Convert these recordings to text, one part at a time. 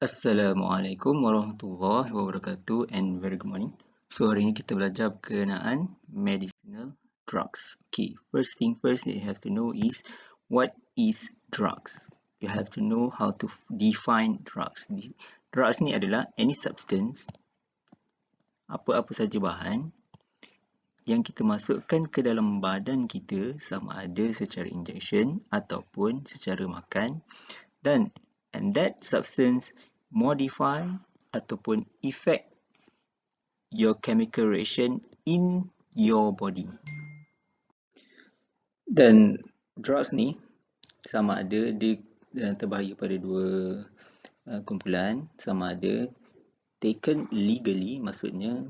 Assalamualaikum warahmatullahi wabarakatuh and very good morning. So hari ini kita belajar berkenaan medicinal drugs. Okay, first thing first you have to know is what is drugs. You have to know how to define drugs. Drugs ni adalah any substance, apa-apa saja bahan yang kita masukkan ke dalam badan kita sama ada secara injection ataupun secara makan and that substance modify ataupun affect your chemical reaction in your body. Dan drugs ni sama ada dia terbahagi pada dua kumpulan, sama ada taken legally, maksudnya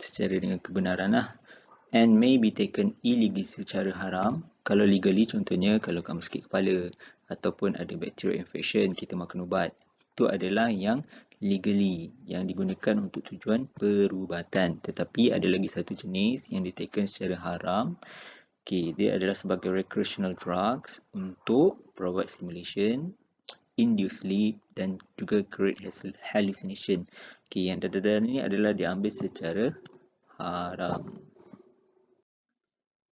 secara dengan kebenaran lah, and may be taken illegally, secara haram. Kalau legally, contohnya kalau kamu sakit kepala ataupun ada bacterial infection, kita makan ubat, itu adalah yang legally, yang digunakan untuk tujuan perubatan. Tetapi ada lagi satu jenis yang ditaken secara haram. Okay, dia adalah sebagai recreational drugs untuk provide stimulation, induce sleep dan juga create hallucination. Okay, yang dalam ni adalah diambil secara haram.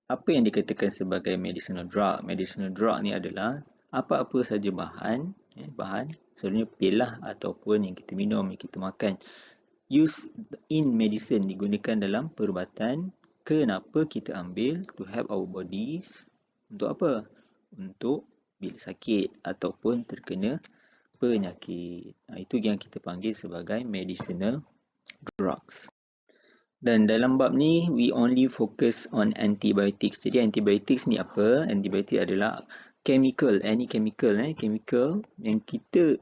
Apa yang dikatakan sebagai medicinal drug? Medicinal drug ni adalah apa-apa saja bahan, sebenarnya pil lah ataupun yang kita minum, yang kita makan, use in medicine, digunakan dalam perubatan. Kenapa kita ambil? To help our bodies. Untuk apa? Untuk bila sakit ataupun terkena penyakit. Itu yang kita panggil sebagai medicinal drugs. Dan dalam bab ni, we only focus on antibiotics. Jadi antibiotics ni apa? Antibiotic adalah chemical, any chemical yang kita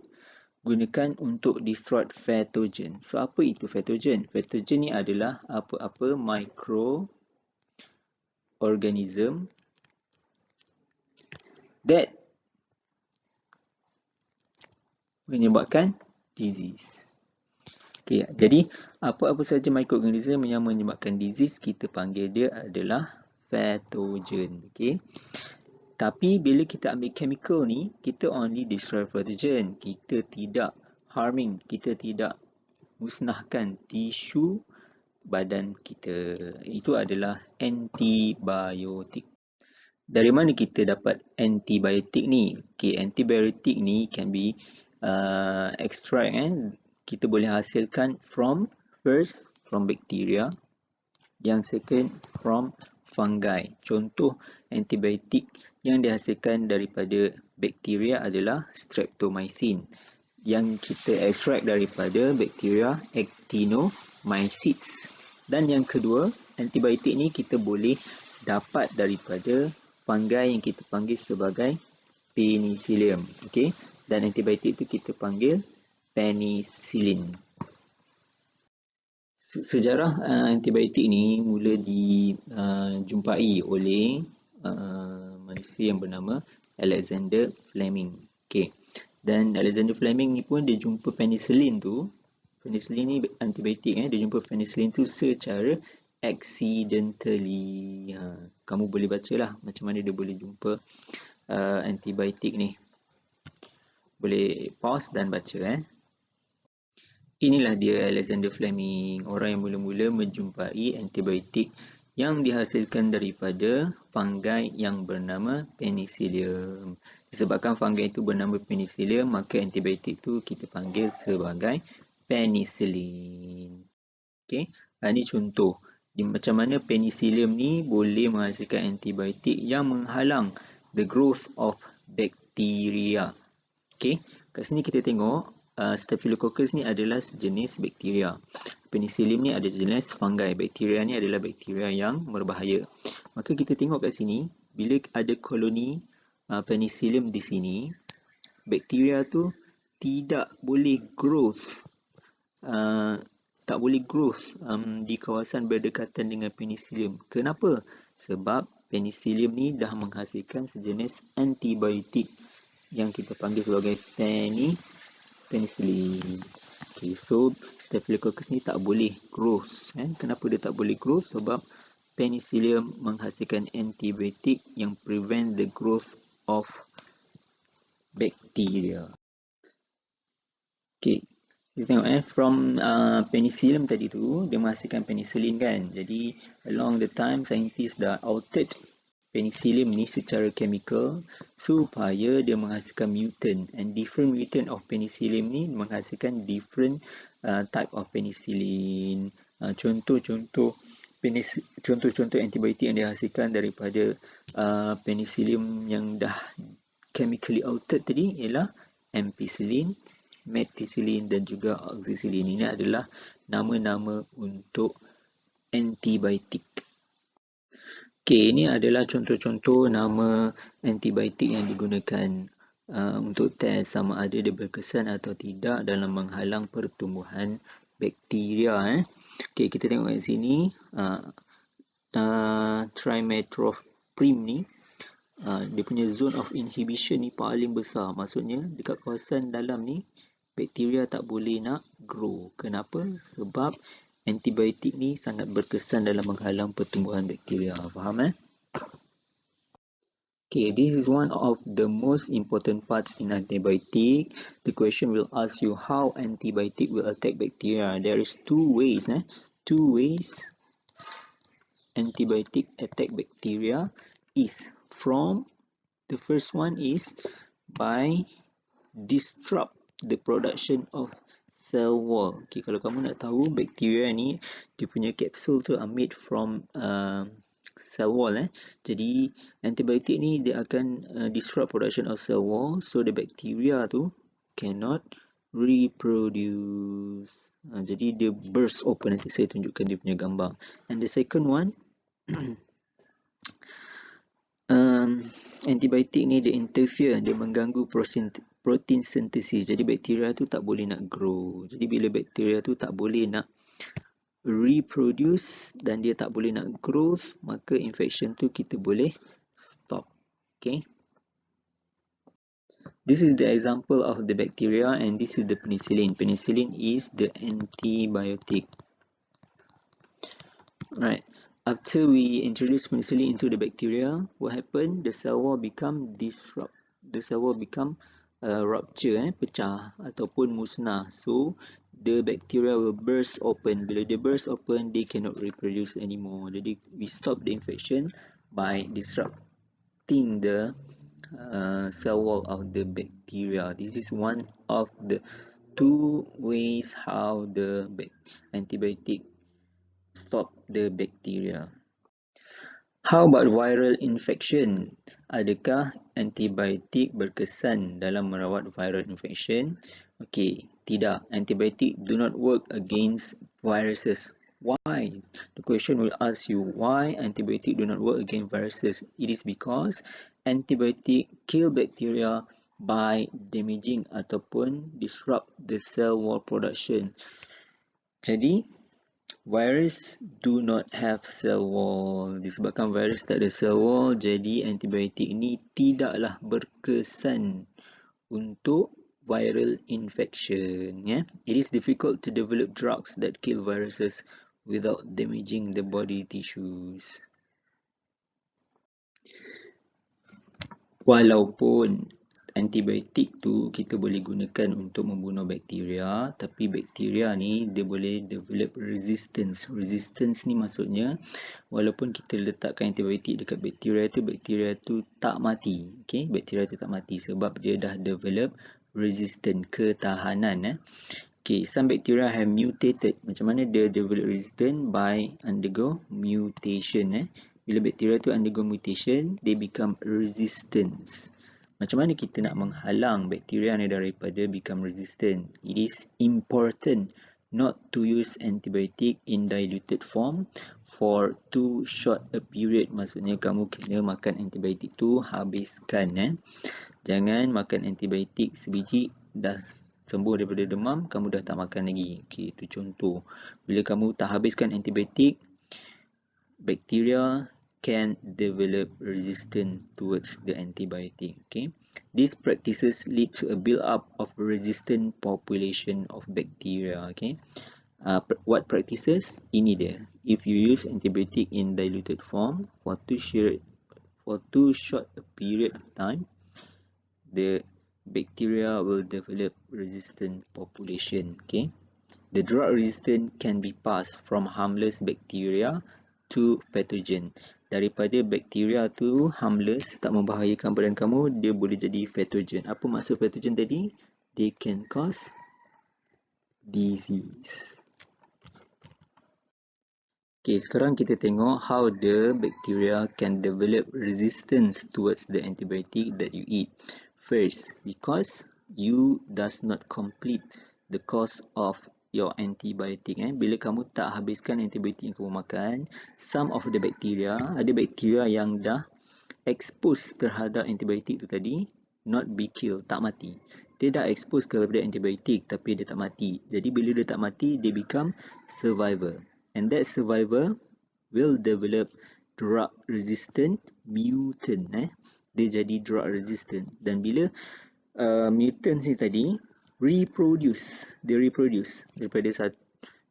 gunakan untuk destroy pathogen. So apa itu pathogen? Pathogen ni adalah apa-apa microorganism that menyebabkan disease. Okay, jadi apa-apa saja mikroorganism yang menyebabkan disease, kita panggil dia adalah pathogen. Okay. Tapi bila kita ambil chemical ni, kita only destroy pathogen. Kita tidak harming, kita tidak musnahkan tisu badan kita. Itu adalah antibiotik. Dari mana kita dapat antibiotik ni? Okay, antibiotik ni can be extract, kita boleh hasilkan from bacteria, yang second from fungi. Contoh antibiotik yang dihasilkan daripada bakteria adalah streptomycin, yang kita extract daripada bakteria actinomycetes. Dan yang kedua, antibiotik ni kita boleh dapat daripada fungi yang kita panggil sebagai penicillium. Okay? Dan antibiotik itu kita panggil penicillin. Sejarah antibiotik ni mula dijumpai oleh manusia yang bernama Alexander Fleming. Okay. Dan Alexander Fleming ni pun dia jumpa penicillin tu. Penicillin ni antibiotik, dia jumpa penicillin tu secara accidentally. Kamu boleh bacalah macam mana dia boleh jumpa antibiotik ni. Boleh pause dan baca. Inilah dia Alexander Fleming, orang yang mula-mula menjumpai antibiotik yang dihasilkan daripada fungi yang bernama penicillium. Disebabkan fungi itu bernama penicillium, maka antibiotik itu kita panggil sebagai penicillin. Okay. Ini contoh macam mana penicillium ni boleh menghasilkan antibiotik yang menghalang the growth of bacteria. Okay. Kat sini kita tengok Staphylococcus ni adalah sejenis bakteria. Penicillium ni adalah sejenis fungi. Bakteria ni adalah bakteria yang berbahaya. Maka kita tengok kat sini, bila ada koloni penicillium di sini, bakteria tu tidak boleh growth. Di kawasan berdekatan dengan penicillium. Kenapa? Sebab penicillium ni dah menghasilkan sejenis antibiotik yang kita panggil sebagai penicillin. Okay, so Staphylococcus ni tak boleh growth. Kenapa dia tak boleh growth? Sebab penicillium menghasilkan antibiotik yang prevent the growth of bacteria. Okay, kita tengok from penicillin tadi tu, dia menghasilkan penicillin kan. Jadi along the time, scientists dah altered penicillin ni secara chemical supaya dia menghasilkan mutant, and different mutant of penicillin ni menghasilkan different type of penicillin. Contoh-contoh antibiotik yang dihasilkan daripada penicillin yang dah chemically altered tadi ialah ampicillin, methicillin dan juga auxicillin. Ini adalah nama-nama untuk antibiotik. Okey, ini adalah contoh-contoh nama antibiotik yang digunakan untuk test sama ada dia berkesan atau tidak dalam menghalang pertumbuhan bakteria. Okey, kita tengok kat sini trimethoprim ni dia punya zone of inhibition ni paling besar. Maksudnya dekat kawasan dalam ni bakteria tak boleh nak grow. Kenapa? Sebab antibiotik ni sangat berkesan dalam menghalang pertumbuhan bakteria. Faham Okay, this is one of the most important parts in antibiotic. The question will ask you how antibiotic will attack bacteria. There is two ways. Two ways antibiotic attack bacteria is from, the first one is by disrupt the production of cell wall. Okay, kalau kamu nak tahu bakteria ni, dia punya kapsul tu are made from cell wall. Jadi antibiotik ni dia akan disrupt production of cell wall, so the bacteria tu cannot reproduce. Jadi dia burst open. Nanti saya tunjukkan dia punya gambar. And the second one, antibiotik ni dia interfere, dia mengganggu protein synthesis. Jadi bakteria tu tak boleh nak grow. Jadi bila bakteria tu tak boleh nak reproduce dan dia tak boleh nak growth, maka infection tu kita boleh stop. Okay. This is the example of the bacteria and this is the penicillin. Penicillin is the antibiotic. Right. After we introduce penicillin into the bacteria, what happened? The cell wall become disrupt. The cell wall become rupture, pecah ataupun musnah. So the bacteria will burst open. Bila dia burst open, they cannot reproduce anymore. Jadi we stop the infection by disrupting the cell wall of the bacteria. This is one of the two ways how the antibiotic stop the bacteria. How about viral infection? Adakah antibiotik berkesan dalam merawat viral infection? Okay, tidak. Antibiotik do not work against viruses. Why? The question will ask you why antibiotic do not work against viruses. It is because antibiotic kill bacteria by damaging ataupun disrupt the cell wall production. Jadi virus do not have cell wall. Disebabkan virus tak ada cell wall, jadi antibiotik ini tidaklah berkesan untuk viral infection. It is difficult to develop drugs that kill viruses without damaging the body tissues. Walaupun antibiotik tu kita boleh gunakan untuk membunuh bakteria, tapi bakteria ni dia boleh develop resistance. Resistance ni maksudnya walaupun kita letakkan antibiotik dekat bakteria tu tak mati. Okay? Bakteria tu tak mati sebab dia dah develop resistant, ketahanan. Okay, some bacteria have mutated. Macam mana dia develop resistant? By undergo mutation. Bila bakteria tu undergo mutation, they become resistant. Macam mana kita nak menghalang bakteria ni daripada become resistant? It is important not to use antibiotic in diluted form for too short a period. Maksudnya kamu kena makan antibiotik tu habiskan. Jangan makan antibiotik sebiji dah sembuh daripada demam, kamu dah tak makan lagi. Okay, itu contoh. Bila kamu tak habiskan antibiotik, bacteria can develop resistance towards the antibiotic. Okay, these practices lead to a build-up of resistant population of bacteria. Okay, what practices? Ini dia. If you use antibiotic in diluted form for too short a period of time, the bacteria will develop resistant population. Okay, the drug resistant can be passed from harmless bacteria to pathogen. Daripada bakteria tu harmless, tak membahayakan badan kamu, dia boleh jadi pathogen. Apa maksud pathogen tadi? They can cause disease. Okay, sekarang kita tengok how the bacteria can develop resistance towards the antibiotic that you eat. First, because you does not complete the course of your antibiotic. Bila kamu tak habiskan antibiotik yang kamu makan, some of the bacteria, ada bakteria yang dah expose terhadap antibiotik tu tadi, not be killed, tak mati. Dia dah expose kepada antibiotik tapi dia tak mati. Jadi bila dia tak mati, they become survivor. And that survivor will develop drug resistant mutant. Dia jadi drug resistant. Dan bila mutant ni tadi reproduce, dia reproduce daripada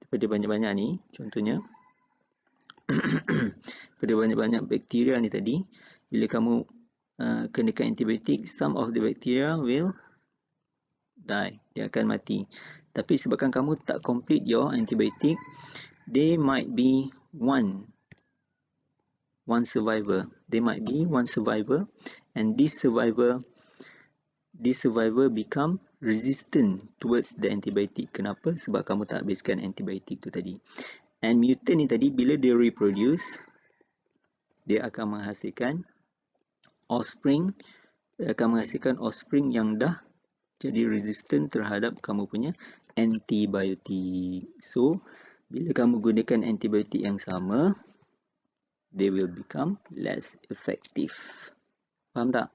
banyak-banyak ni, contohnya pada banyak-banyak bakteria ni tadi, bila kamu kenakan antibiotik, some of the bacteria will die, dia akan mati. Tapi sebabkan kamu tak complete your antibiotic, they might be one survivor. They might be one survivor, and this survivor become resistant towards the antibiotic. Kenapa? Sebab kamu tak habiskan antibiotik tu tadi. And mutant ni tadi, bila dia reproduce, dia akan menghasilkan offspring. Dia akan menghasilkan offspring yang dah jadi resistant terhadap kamu punya antibiotik. So, bila kamu gunakan antibiotik yang sama, they will become less effective. Faham tak?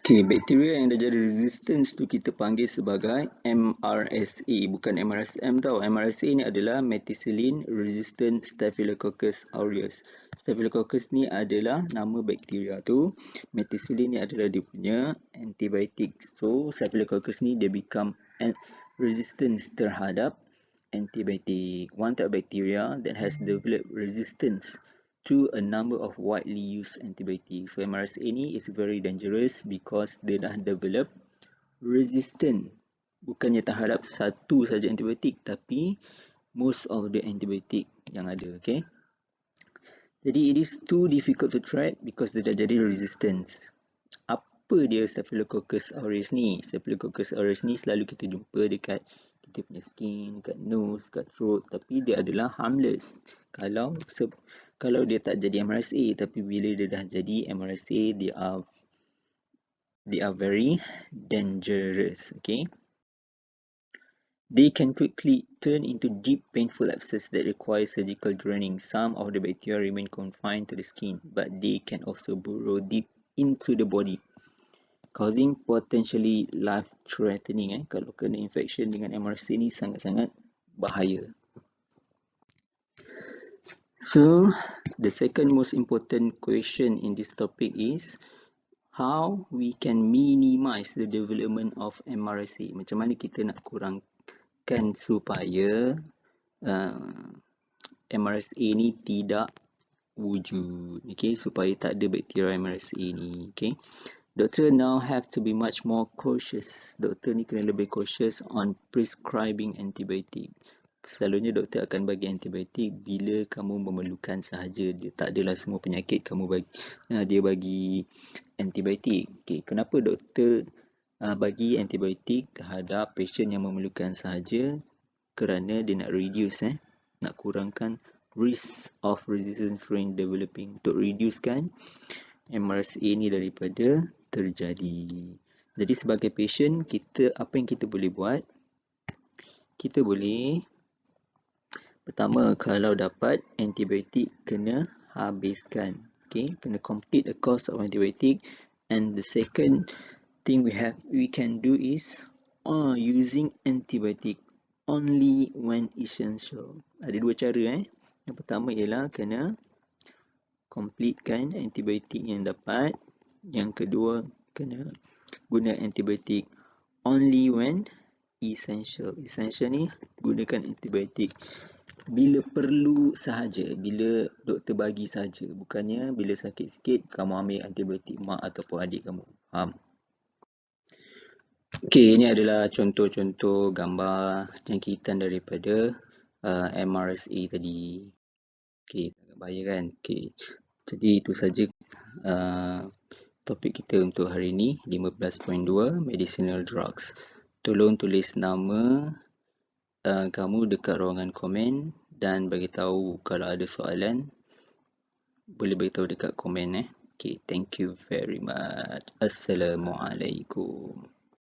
Okay, bakteria yang dah jadi resistance tu kita panggil sebagai MRSA. Bukan MRSM tau. MRSA ni adalah Methicillin-resistance Staphylococcus aureus. Staphylococcus ni adalah nama bakteria tu. Methicillin ni adalah dia punya antibiotik. So, Staphylococcus ni dia become resistance terhadap antibiotic. One type of bacteria that has developed resistance to a number of widely used antibiotics. So MRSA ni is very dangerous because dia dah develop resistant. Bukannya terhadap satu saja antibiotik, tapi most of the antibiotic yang ada. Okay. Jadi it is too difficult to treat because dia dah jadi resistance. Apa dia Staphylococcus aureus ni? Staphylococcus aureus ni selalu kita jumpa dekat kita punya skin, kat nose, kat throat, tapi dia adalah harmless. Kalau dia tak jadi MRSA, tapi bila dia dah jadi MRSA, they are very dangerous. Okay, they can quickly turn into deep painful abscess that require surgical draining. Some of the bacteria remain confined to the skin, but they can also burrow deep into the body, causing potentially life-threatening. Kalau kena infection dengan MRSA ni sangat-sangat bahaya. So, the second most important question in this topic is how we can minimize the development of MRSA. Macam mana kita nak kurangkan supaya MRSA ni tidak wujud. Okay, supaya tak ada bakteria MRSA ni. Okay. Doktor now have to be much more cautious. Doktor ni kena lebih cautious on prescribing antibiotic. Selalunya doktor akan bagi antibiotik bila kamu memerlukan sahaja. Dia tak adalah semua penyakit dia bagi antibiotik. Okay, kenapa doktor bagi antibiotik terhadap pasien yang memerlukan sahaja? Kerana dia nak reduce, nak kurangkan risk of resistant strain developing. Untuk reducekan MRSA ni daripada terjadi. Jadi sebagai patient, apa yang kita boleh buat? Kita boleh, pertama, kalau dapat antibiotik kena habiskan. Okay, kena complete the course of antibiotic. And the second thing we can do is using antibiotic only when essential. Ada dua cara. Yang pertama ialah kena completekan antibiotik yang dapat. Yang kedua, kena guna antibiotik only when essential. Essential ni gunakan antibiotik bila perlu sahaja, bila doktor bagi sahaja. Bukannya bila sakit sikit kamu ambil antibiotik mak ataupun adik kamu. Faham? Okey, ini adalah contoh-contoh gambar jangkitan daripada MRSA tadi. Okey, agak bahaya kan? Okey, jadi itu saja topik kita untuk hari ini, 15.2 medicinal drugs. Tolong tulis nama kamu dekat ruangan komen dan bagi tahu kalau ada soalan, boleh beritahu dekat komen. Okay, thank you very much. Assalamualaikum.